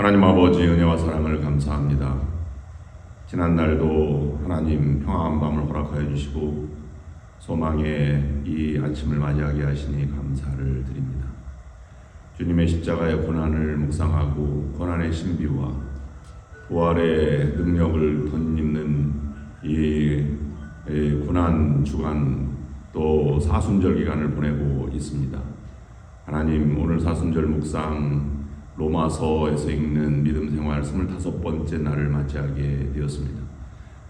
하나님 아버지 은혜와 사랑을 감사합니다. 지난날도 하나님 평안한 밤을 허락하여 주시고 소망의 이 아침을 맞이하게 하시니 감사를 드립니다. 주님의 십자가의 고난을 묵상하고 고난의 신비와 부활의 능력을 덧입는 이 고난 주간 또 사순절 기간을 보내고 있습니다. 하나님, 오늘 사순절 묵상 로마서에서 읽는 믿음 생활 25번째 날을 맞이하게 되었습니다.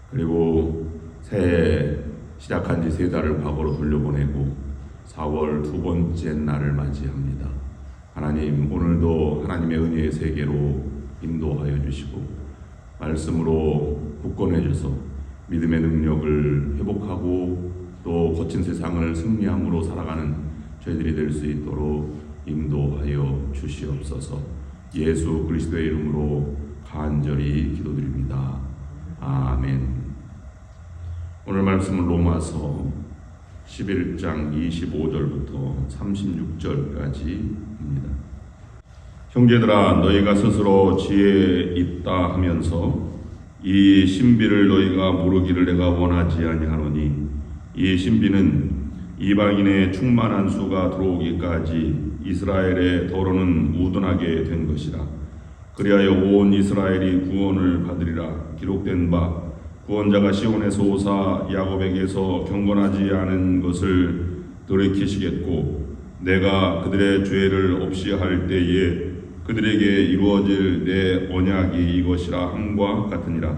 그리고 새해 시작한 지 3달을 과거로 돌려보내고 4월 2번째 날을 맞이합니다. 하나님, 오늘도 하나님의 은혜의 세계로 인도하여 주시고 말씀으로 굳건해 주셔서 믿음의 능력을 회복하고 또 거친 세상을 승리함으로 살아가는 저희들이 될 수 있도록 인도하여 주시옵소서. 예수 그리스도의 이름으로 간절히 기도드립니다. 아멘. 오늘 말씀은 로마서 11장 25절부터 36절까지입니다. 형제들아, 너희가 스스로 지혜에 있다 하면서 이 신비를 너희가 모르기를 내가 원하지 아니하노니, 이 신비는 이방인의 충만한 수가 들어오기까지 이스라엘의 더러는 우둔하게 된 것이라. 그리하여 온 이스라엘이 구원을 받으리라. 기록된 바 구원자가 시온에서 오사 야곱에게서 경건하지 않은 것을 돌이키시겠고, 내가 그들의 죄를 없이 할 때에 그들에게 이루어질 내 언약이 이것이라 함과 같으니라.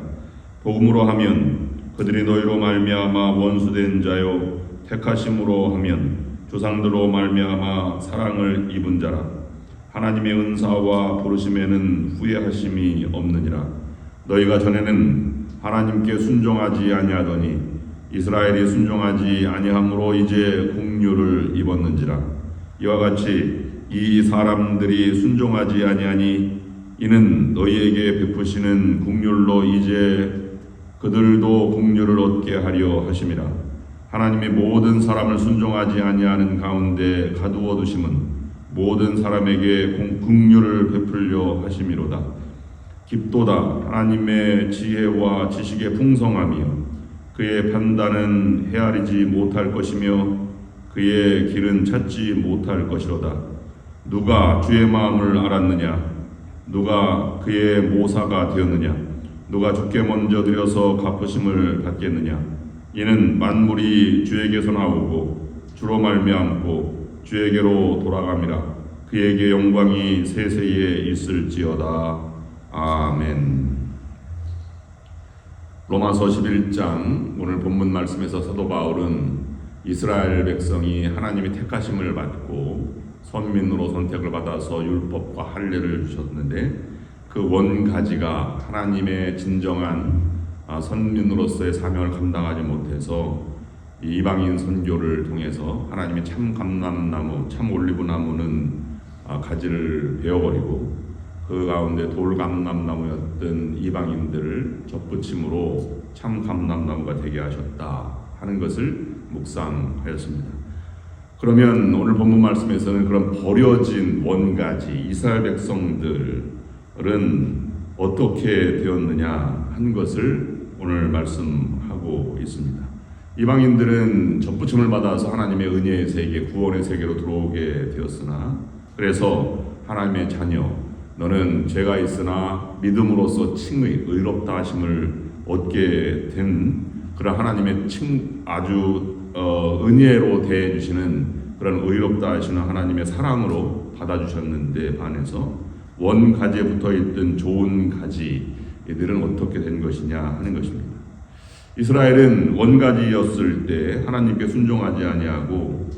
복음으로 하면 그들이 너희로 말미암아 원수된 자요, 택하심으로 하면 조상들로 말미암아 사랑을 입은 자라. 하나님의 은사와 부르심에는 후회하심이 없느니라. 너희가 전에는 하나님께 순종하지 아니하더니 이스라엘이 순종하지 아니함으로 이제 긍휼을 입었는지라. 이와 같이 이 사람들이 순종하지 아니하니 이는 너희에게 베푸시는 긍휼로 이제 그들도 긍휼을 얻게 하려 하심이라. 하나님이 모든 사람을 순종하지 아니하는 가운데 가두어 두심은 모든 사람에게 긍휼을 베풀려 하심이로다. 깊도다. 하나님의 지혜와 지식의 풍성함이요, 그의 판단은 헤아리지 못할 것이며 그의 길은 찾지 못할 것이로다. 누가 주의 마음을 알았느냐? 누가 그의 모사가 되었느냐? 누가 주께 먼저 드려서 갚으심을 받겠느냐? 이는 만물이 주에게서 나오고 주로 말미암고 주에게로 돌아감이라. 그에게 영광이 세세에 있을지어다. 아멘. 로마서 11장 오늘 본문 말씀에서 사도 바울은 이스라엘 백성이 하나님의 택하심을 받고 선민으로 선택을 받아서 율법과 할례를 주셨는데, 그 원가지가 하나님의 진정한 선민으로서의 사명을 감당하지 못해서 이방인 선교를 통해서 하나님의 참 감람나무, 참 올리브나무는 가지를 베어버리고 그 가운데 돌감람나무였던 이방인들을 접붙임으로 참 감람나무가 되게 하셨다 하는 것을 묵상하였습니다. 그러면 오늘 본문 말씀에서는 그런 버려진 원가지 이스라엘 백성들은 어떻게 되었느냐 한 것을 오늘 말씀하고 있습니다. 이방인들은 접붙임을 받아서 하나님의 은혜의 세계, 구원의 세계로 들어오게 되었으나, 그래서 하나님의 자녀, 너는 죄가 있으나 믿음으로써 칭의, 의롭다 하심을 얻게 된 그런 하나님의 아주 은혜로 대해주시는 그런 의롭다 하시는 하나님의 사랑으로 받아주셨는데 반해서 원가지에 붙어있던 좋은 가지들은 어떻게 된 것이냐 하는 것입니다. 이스라엘은 원가지였을 때 하나님께 순종하지 아니하고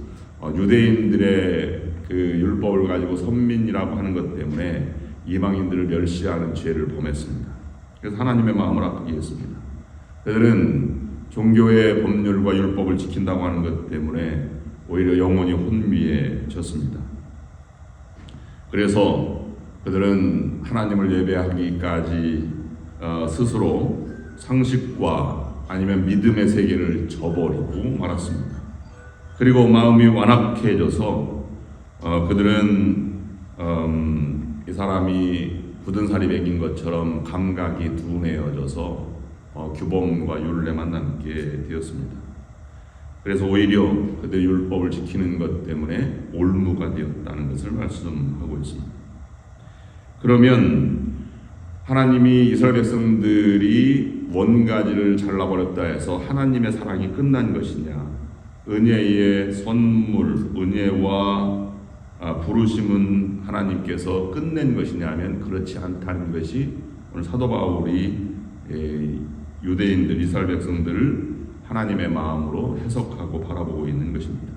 유대인들의 그 율법을 가지고 선민이라고 하는 것 때문에 이방인들을 멸시하는 죄를 범했습니다. 그래서 하나님의 마음을 아프게 했습니다. 그들은 종교의 법률과 율법을 지킨다고 하는 것 때문에 오히려 영원히 혼미해졌습니다. 그래서 그들은 하나님을 예배하기까지 스스로 상식과 아니면 믿음의 세계를 저버리고 말았습니다. 그리고 마음이 완악해져서 그들은 이 사람이 굳은 살이 배긴 것처럼 감각이 둔해져서 규범과 율례만 남게 되었습니다. 그래서 오히려 그들의 율법을 지키는 것 때문에 올무가 되었다는 것을 말씀하고 있습니다. 그러면 하나님이 이스라엘 백성들이 원가지를 잘라버렸다 해서 하나님의 사랑이 끝난 것이냐, 은혜의 선물, 은혜와 부르심은 하나님께서 끝낸 것이냐 하면 그렇지 않다는 것이 오늘 사도 바울이 유대인들, 이스라엘 백성들을 하나님의 마음으로 해석하고 바라보고 있는 것입니다.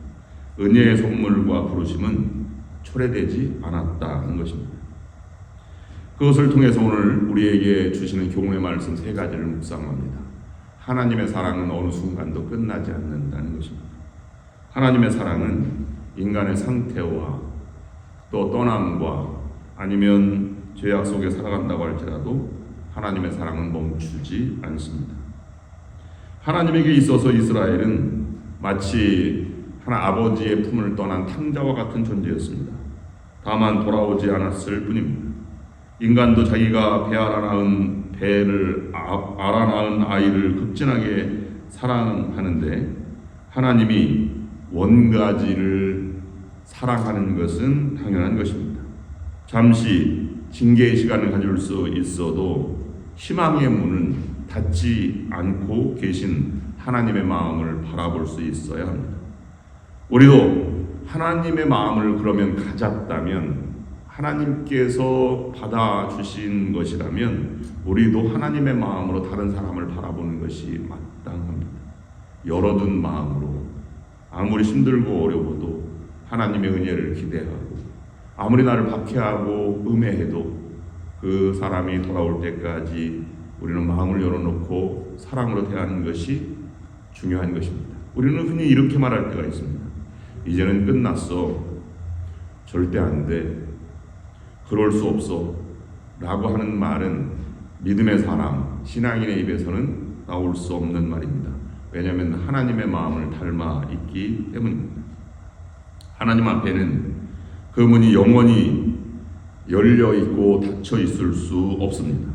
은혜의 선물과 부르심은 초래되지 않았다는 것입니다. 그것을 통해서 오늘 우리에게 주시는 교훈의 말씀 세 가지를 묵상합니다. 하나님의 사랑은 어느 순간도 끝나지 않는다는 것입니다. 하나님의 사랑은 인간의 상태와 또 떠남과 아니면 죄악 속에 살아간다고 할지라도 하나님의 사랑은 멈추지 않습니다. 하나님에게 있어서 이스라엘은 마치 하나 아버지의 품을 떠난 탕자와 같은 존재였습니다. 다만 돌아오지 않았을 뿐입니다. 인간도 자기가 배를 알아 낳은 아이를 극진하게 사랑하는데 하나님이 원가지를 사랑하는 것은 당연한 것입니다. 잠시 징계의 시간을 가질 수 있어도 희망의 문은 닫지 않고 계신 하나님의 마음을 바라볼 수 있어야 합니다. 우리도 하나님의 마음을 그러면 가졌다면, 하나님께서 받아주신 것이라면 우리도 하나님의 마음으로 다른 사람을 바라보는 것이 마땅합니다. 열어둔 마음으로 아무리 힘들고 어려워도 하나님의 은혜를 기대하고, 아무리 나를 박해하고 음해해도 그 사람이 돌아올 때까지 우리는 마음을 열어놓고 사랑으로 대하는 것이 중요한 것입니다. 우리는 흔히 이렇게 말할 때가 있습니다. 이제는 끝났어. 절대 안 돼. 그럴 수 없어. 라고 하는 말은 믿음의 사람, 신앙인의 입에서는 나올 수 없는 말입니다. 왜냐하면 하나님의 마음을 닮아 있기 때문입니다. 하나님 앞에는 그 문이 영원히 열려 있고 닫혀 있을 수 없습니다.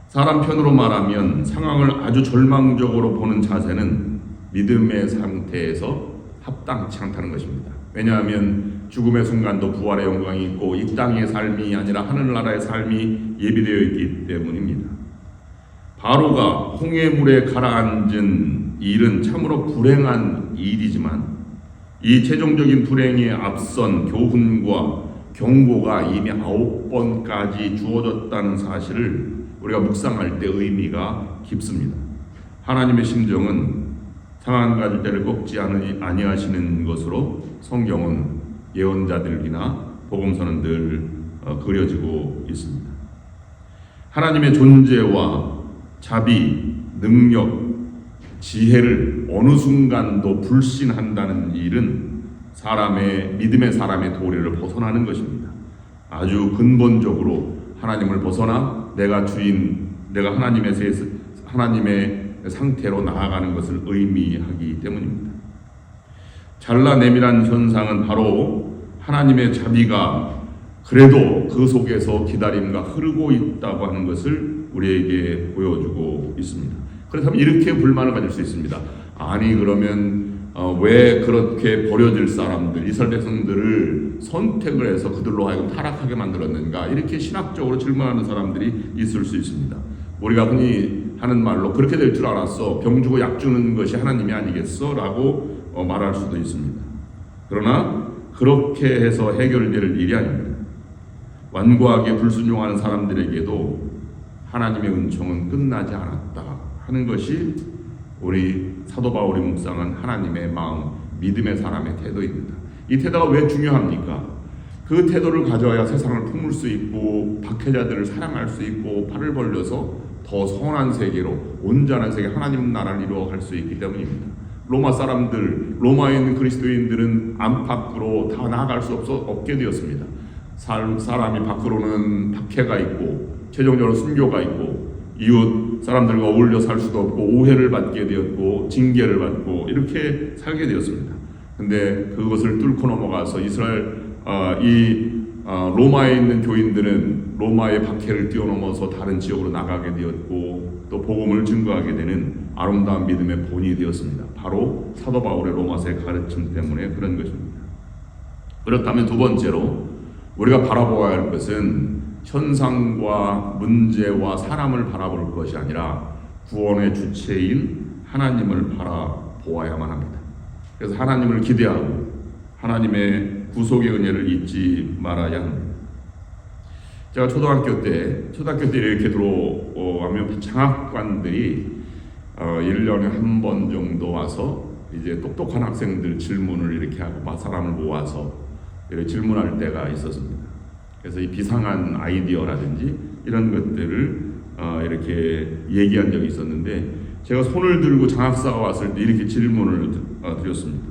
사람 편으로 말하면 상황을 아주 절망적으로 보는 자세는 믿음의 상태에서 합당치 않다는 것입니다. 왜냐하면 죽음의 순간도 부활의 영광이 있고 이 땅의 삶이 아니라 하늘나라의 삶이 예비되어 있기 때문입니다. 바로가 홍해물에 가라앉은 일은 참으로 불행한 일이지만 이 최종적인 불행에 앞선 교훈과 경고가 이미 9번까지 주어졌다는 사실을 우리가 묵상할 때 의미가 깊습니다. 하나님의 심정은 상한 가지대를 꺾지 아니하시는 것으로 성경은 예언자들이나 복음서는 늘 그려지고 있습니다. 하나님의 존재와 자비, 능력, 지혜를 어느 순간도 불신한다는 일은 믿음의 사람의 도리를 벗어나는 것입니다. 아주 근본적으로 하나님을 벗어나 내가 하나님의 상태로 나아가는 것을 의미하기 때문입니다. 잘라내밀한 현상은 바로 하나님의 자비가 그래도 그 속에서 기다림과 흐르고 있다고 하는 것을 우리에게 보여주고 있습니다. 그렇다면 이렇게 불만을 가질 수 있습니다. 아니 그러면 왜 그렇게 버려질 사람들, 이스라엘 백성들을 선택을 해서 그들로 하여금 타락하게 만들었는가, 이렇게 신학적으로 질문하는 사람들이 있을 수 있습니다. 우리가 흔히 하는 말로 그렇게 될 줄 알았어, 병 주고 약 주는 것이 하나님이 아니겠어? 라고 말할 수도 있습니다. 그러나 그렇게 해서 해결될 일이 아닙니다. 완고하게 불순종하는 사람들에게도 하나님의 은총은 끝나지 않았다 하는 것이 우리 사도 바울이 묵상한 하나님의 마음, 믿음의 사람의 태도입니다. 이 태도가 왜 중요합니까? 그 태도를 가져야 세상을 품을 수 있고 박해자들을 사랑할 수 있고 팔을 벌려서 더 선한 세계로, 온전한 세계, 하나님 나라를 이루어갈 수 있기 때문입니다. 로마 사람들, 로마에 있는 그리스도인들은 안팎으로 다 나아갈 수 없게 되었습니다. 사람이 밖으로는 박해가 있고 최종적으로 순교가 있고 이웃 사람들과 어울려 살 수도 없고 오해를 받게 되었고 징계를 받고 이렇게 살게 되었습니다. 근데 그것을 뚫고 넘어가서 이스라엘 이 로마에 있는 교인들은 로마의 박해를 뛰어넘어서 다른 지역으로 나가게 되었고 또 복음을 증거하게 되는 아름다운 믿음의 본이 되었습니다. 바로 사도 바울의 로마서의 가르침 때문에 그런 것입니다. 그렇다면 두 번째로 우리가 바라보아야 할 것은 현상과 문제와 사람을 바라볼 것이 아니라 구원의 주체인 하나님을 바라보아야만 합니다. 그래서 하나님을 기대하고 하나님의 구속의 은혜를 잊지 말아야 합니다. 제가 초등학교 때 이렇게 들어오면 장학관들이 1년에 한 번 정도 와서 이제 똑똑한 학생들 질문을 이렇게 하고 사람을 모아서 이렇게 질문할 때가 있었습니다. 그래서 이 비상한 아이디어라든지 이런 것들을 이렇게 얘기한 적이 있었는데 제가 손을 들고 장학사가 왔을 때 이렇게 질문을 드렸습니다.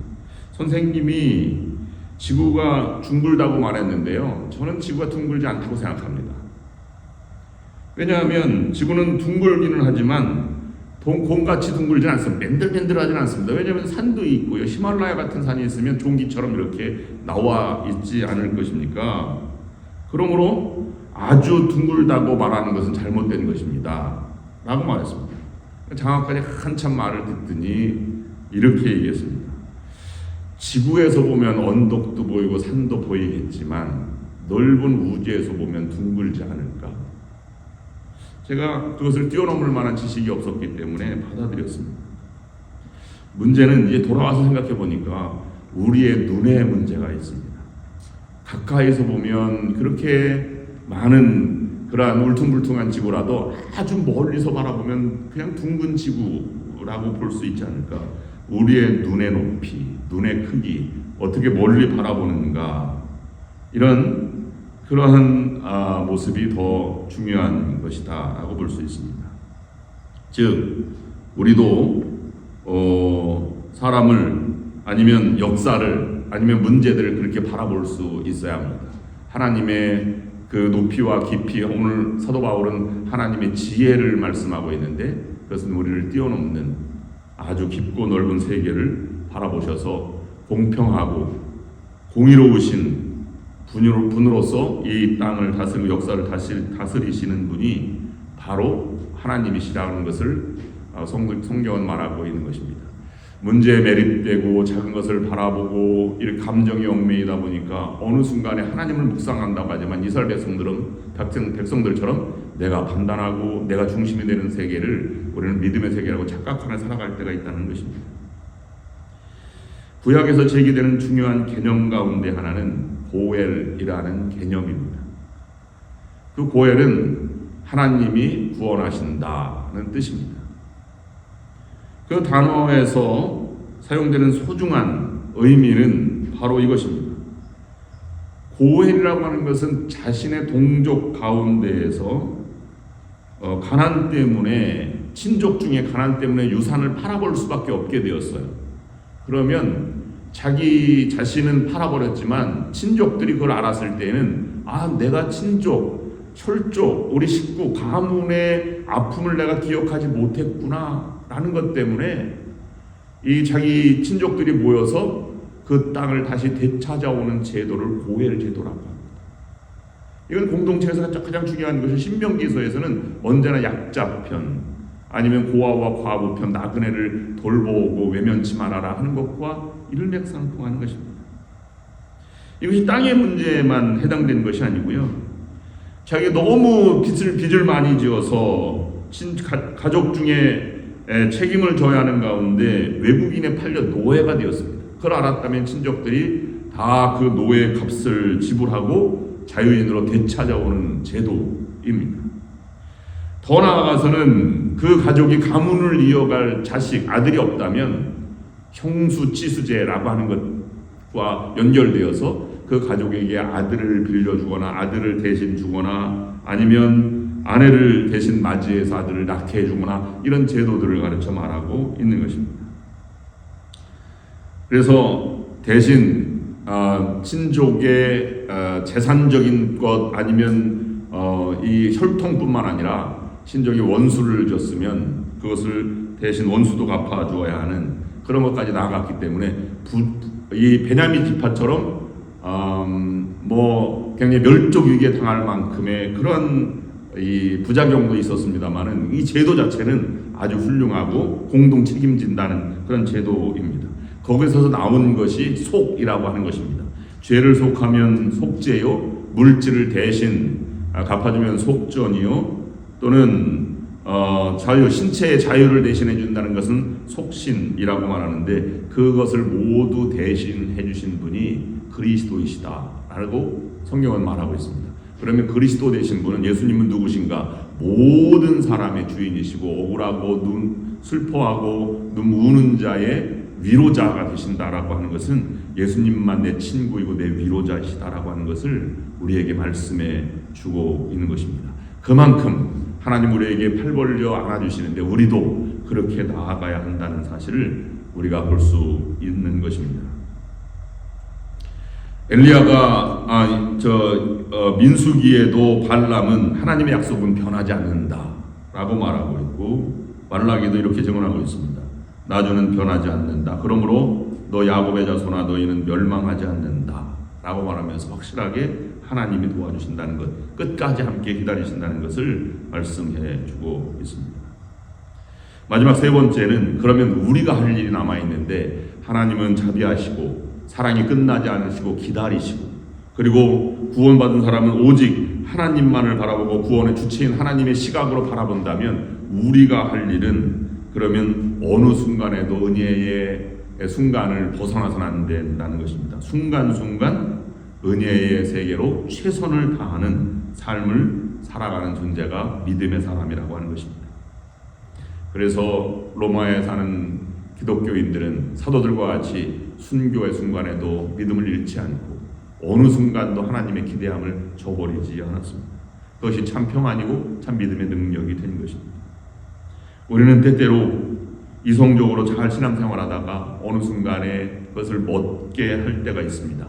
선생님이 지구가 둥글다고 말했는데요. 저는 지구가 둥글지 않다고 생각합니다. 왜냐하면 지구는 둥글기는 하지만 공같이 둥글지 않습니다. 맨들맨들하지는 않습니다. 왜냐하면 산도 있고요. 히말라야 같은 산이 있으면 종기처럼 이렇게 나와 있지 않을 것입니까? 그러므로 아주 둥글다고 말하는 것은 잘못된 것입니다. 라고 말했습니다. 장학관이 한참 말을 듣더니 이렇게 얘기했습니다. 지구에서 보면 언덕도 보이고 산도 보이겠지만 넓은 우주에서 보면 둥글지 않을까? 제가 그것을 뛰어넘을 만한 지식이 없었기 때문에 받아들였습니다. 문제는 이제 돌아와서 생각해 보니까 우리의 눈에 문제가 있습니다. 가까이서 보면 그렇게 많은 그러한 울퉁불퉁한 지구라도 아주 멀리서 바라보면 그냥 둥근 지구라고 볼 수 있지 않을까? 우리의 눈의 높이, 눈의 크기, 어떻게 멀리 바라보는가, 이런 그러한 모습이 더 중요한 것이다 라고 볼 수 있습니다. 즉 우리도 사람을 아니면 역사를 아니면 문제들을 그렇게 바라볼 수 있어야 합니다. 하나님의 그 높이와 깊이, 오늘 사도 바울은 하나님의 지혜를 말씀하고 있는데 그것은 우리를 뛰어넘는 아주 깊고 넓은 세계를 바라보셔서 공평하고 공의로우신 분으로서 이 땅을 다스리고 역사를 다스리시는 분이 바로 하나님이시라는 것을 성경은 말하고 있는 것입니다. 문제에 매립되고 작은 것을 바라보고 이렇게 감정이 얽매이다 보니까 어느 순간에 하나님을 묵상한다고 하지만 이스라엘 백성들처럼 내가 판단하고 내가 중심이 되는 세계를 우리는 믿음의 세계라고 착각하며 살아갈 때가 있다는 것입니다. 구약에서 제기되는 중요한 개념 가운데 하나는 고엘이라는 개념입니다. 그 고엘은 하나님이 구원하신다는 뜻입니다. 그 단어에서 사용되는 소중한 의미는 바로 이것입니다. 고엘이라고 하는 것은 자신의 동족 가운데에서 가난 때문에, 친족 중에 가난 때문에 유산을 팔아볼 수밖에 없게 되었어요. 그러면 자기 자신은 팔아버렸지만 친족들이 그걸 알았을 때는 내가 친족, 혈족, 우리 식구, 가문의 아픔을 내가 기억하지 못했구나 라는 것 때문에 이 자기 친족들이 모여서 그 땅을 다시 되찾아오는 제도를 고엘 제도라고 합니다. 이건 공동체에서 가장 중요한 것은 신명기서에서는 언제나 약자편 아니면 고아와 과부편, 나그네를 돌보고 외면치 말아라 하는 것과 일맥상통하는 것입니다. 이것이 땅의 문제에만 해당되는 것이 아니고요. 자기가 너무 빚을 많이 지어서 가족 중에 책임을 져야 하는 가운데 외국인에 팔려 노예가 되었습니다. 그걸 알았다면 친족들이 다 그 노예 값을 지불하고 자유인으로 되찾아오는 제도입니다. 더 나아가서는 그 가족이 가문을 이어갈 자식, 아들이 없다면 형수치수제라고 하는 것과 연결되어서 그 가족에게 아들을 빌려주거나 아들을 대신 주거나 아니면 아내를 대신 맞이해서 아들을 낳게 해주거나 이런 제도들을 가르쳐 말하고 있는 것입니다. 그래서 대신 친족의 재산적인 것 아니면 이 혈통뿐만 아니라 친족이 원수를 졌으면 그것을 대신 원수도 갚아주어야 하는 그런 것까지 나아갔기 때문에 이 베냐민 지파처럼 굉장히 멸종 위기에 당할 만큼의 그런 이 부작용도 있었습니다만은 이 제도 자체는 아주 훌륭하고 공동 책임진다는 그런 제도입니다. 거기서 나온 것이 속이라고 하는 것입니다. 죄를 속하면 속죄요, 물질을 대신 갚아주면 속전이요, 또는 자유, 신체의 자유를 대신해 준다는 것은 속신이라고 말하는데, 그것을 모두 대신해 주신 분이 그리스도이시다라고 성경은 말하고 있습니다. 그러면 그리스도 되신 분은, 예수님은 누구신가? 모든 사람의 주인이시고 억울하고 슬퍼하고 눈 우는 자의 위로자가 되신다라고 하는 것은 예수님만 내 친구이고 내 위로자이시다라고 하는 것을 우리에게 말씀해 주고 있는 것입니다. 그만큼 하나님 우리에게 팔 벌려 안아주시는데 우리도 그렇게 나아가야 한다는 사실을 우리가 볼 수 있는 것입니다. 엘리야가 민수기에도 발람은 하나님의 약속은 변하지 않는다라고 말하고 있고, 말라기도 이렇게 증언하고 있습니다. 나주는 변하지 않는다. 그러므로 너 야곱의 자손아 너희는 멸망하지 않는다라고 말하면서 확실하게 하나님이 도와주신다는 것, 끝까지 함께 기다리신다는 것을 말씀해 주고 있습니다. 마지막 세 번째는, 그러면 우리가 할 일이 남아 있는데 하나님은 자비하시고 사랑이 끝나지 않으시고 기다리시고, 그리고 구원받은 사람은 오직 하나님만을 바라보고 구원의 주체인 하나님의 시각으로 바라본다면 우리가 할 일은 그러면 어느 순간에도 은혜의 순간을 벗어나서는 안 된다는 것입니다. 순간순간 은혜의 세계로 최선을 다하는 삶을 살아가는 존재가 믿음의 사람이라고 하는 것입니다. 그래서 로마에 사는 기독교인들은 사도들과 같이 순교의 순간에도 믿음을 잃지 않고 어느 순간도 하나님의 기대함을 저버리지 않았습니다. 그것이 참 평안이고 참 믿음의 능력이 된 것입니다. 우리는 때때로 이성적으로 잘 신앙생활하다가 어느 순간에 그것을 멎게 할 때가 있습니다.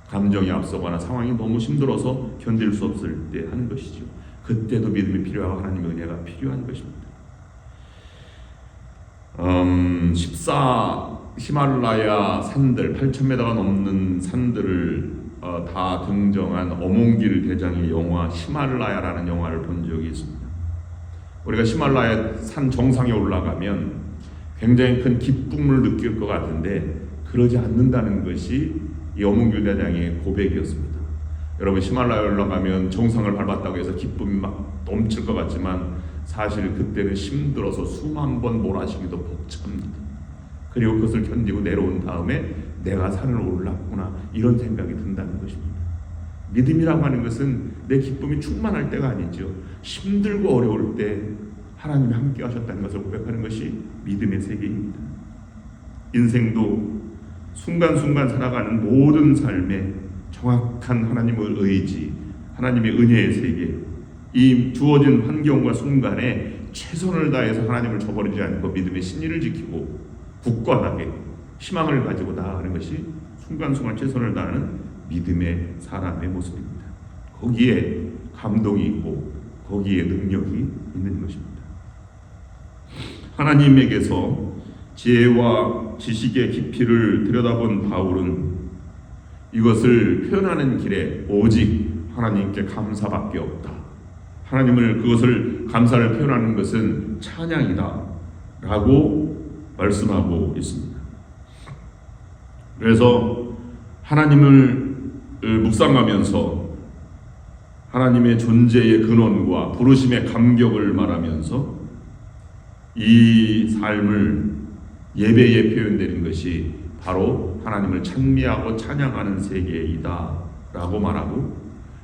감정이 앞서거나 상황이 너무 힘들어서 견딜 수 없을 때 하는 것이죠. 그때도 믿음이 필요하고 하나님의 은혜가 필요한 것입니다. 14 히말라야 산들, 8,000m가 넘는 산들을 다 등정한 어몽길 대장의 영화 히말라야라는 영화를 본 적이 있습니다. 우리가 히말라야 산 정상에 올라가면 굉장히 큰 기쁨을 느낄 것 같은데 그러지 않는다는 것이 이 어몽길 대장의 고백이었습니다. 여러분, 히말라야에 올라가면 정상을 밟았다고 해서 기쁨이 막 넘칠 것 같지만 사실 그때는 힘들어서 숨 한 번 몰아쉬기도 벅찹니다. 그리고 그것을 견디고 내려온 다음에 내가 산을 올랐구나, 이런 생각이 든다는 것입니다. 믿음이라고 하는 것은 내 기쁨이 충만할 때가 아니죠. 힘들고 어려울 때 하나님이 함께 하셨다는 것을 고백하는 것이 믿음의 세계입니다. 인생도 순간순간 살아가는 모든 삶에 정확한 하나님의 의지, 하나님의 은혜의 세계, 이 주어진 환경과 순간에 최선을 다해서 하나님을 저버리지 않고 믿음의 신의를 지키고 굳건하게 희망을 가지고 나아가는 것이 순간순간 최선을 다하는 믿음의 사람의 모습입니다. 거기에 감동이 있고 거기에 능력이 있는 것입니다. 하나님에게서 지혜와 지식의 깊이를 들여다본 바울은 이것을 표현하는 길에 오직 하나님께 감사밖에 없다. 하나님을, 그것을 감사를 표현하는 것은 찬양이다 라고 말씀하고 있습니다. 그래서 하나님을 묵상하면서 하나님의 존재의 근원과 부르심의 감격을 말하면서 이 삶을 예배에 표현되는 것이 바로 하나님을 찬미하고 찬양하는 세계이다 라고 말하고,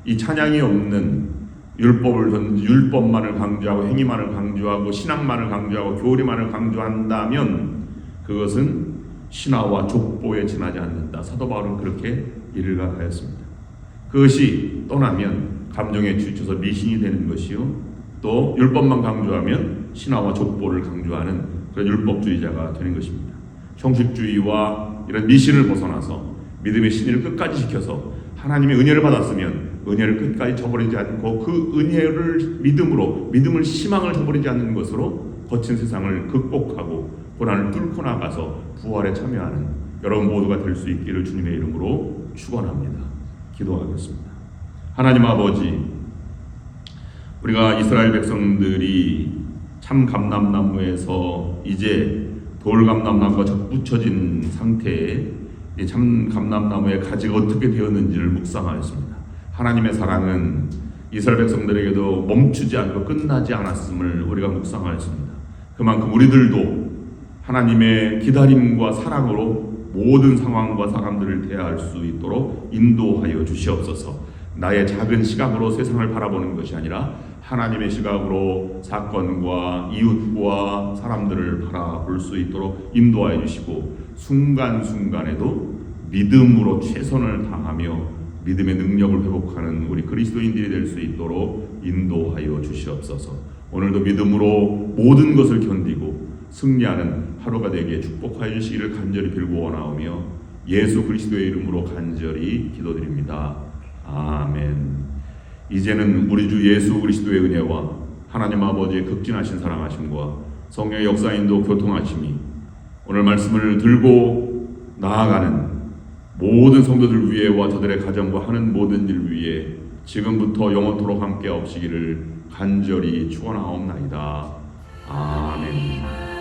이 찬양이 없는 율법만을 강조하고 행위만을 강조하고 신앙만을 강조하고 교리만을 강조한다면 그것은 신화와 족보에 지나지 않는다. 사도 바울은 그렇게 일각하였습니다. 그것이 떠나면 감정에 지쳐서 미신이 되는 것이요, 또 율법만 강조하면 신화와 족보를 강조하는 그런 율법주의자가 되는 것입니다. 형식주의와 이런 미신을 벗어나서 믿음의 신의를 끝까지 지켜서 하나님의 은혜를 받았으면 은혜를 끝까지 저버리지 않고 그 은혜를 믿음을 희망을 저버리지 않는 것으로 거친 세상을 극복하고 고난을 뚫고 나가서 부활에 참여하는 여러분 모두가 될 수 있기를 주님의 이름으로 축원합니다. 기도하겠습니다. 하나님 아버지, 우리가 이스라엘 백성들이 참 감람나무에서 이제 돌감람나무가 접붙여진 상태에 이 참 감람나무의 가지가 어떻게 되었는지를 묵상하였습니다. 하나님의 사랑은 이스라엘 백성들에게도 멈추지 않고 끝나지 않았음을 우리가 묵상하였습니다. 그만큼 우리들도 하나님의 기다림과 사랑으로 모든 상황과 사람들을 대할 수 있도록 인도하여 주시옵소서. 나의 작은 시각으로 세상을 바라보는 것이 아니라 하나님의 시각으로 사건과 이웃과 사람들을 바라볼 수 있도록 인도하여 주시고, 순간순간에도 믿음으로 최선을 다하며 믿음의 능력을 회복하는 우리 그리스도인들이 될 수 있도록 인도하여 주시옵소서. 오늘도 믿음으로 모든 것을 견디고 승리하는 하루가 되기에 축복하여 주시기를 간절히 빌고 원하오며 예수 그리스도의 이름으로 간절히 기도드립니다. 아멘. 이제는 우리 주 예수 그리스도의 은혜와 하나님 아버지의 극진하신 사랑하심과 성령의 역사인도 교통하심이 오늘 말씀을 들고 나아가는 모든 성도들 위에와 저들의 가정과 하는 모든 일 위에 지금부터 영원토록 함께 없으기를 간절히 축원하옵나이다. 아멘.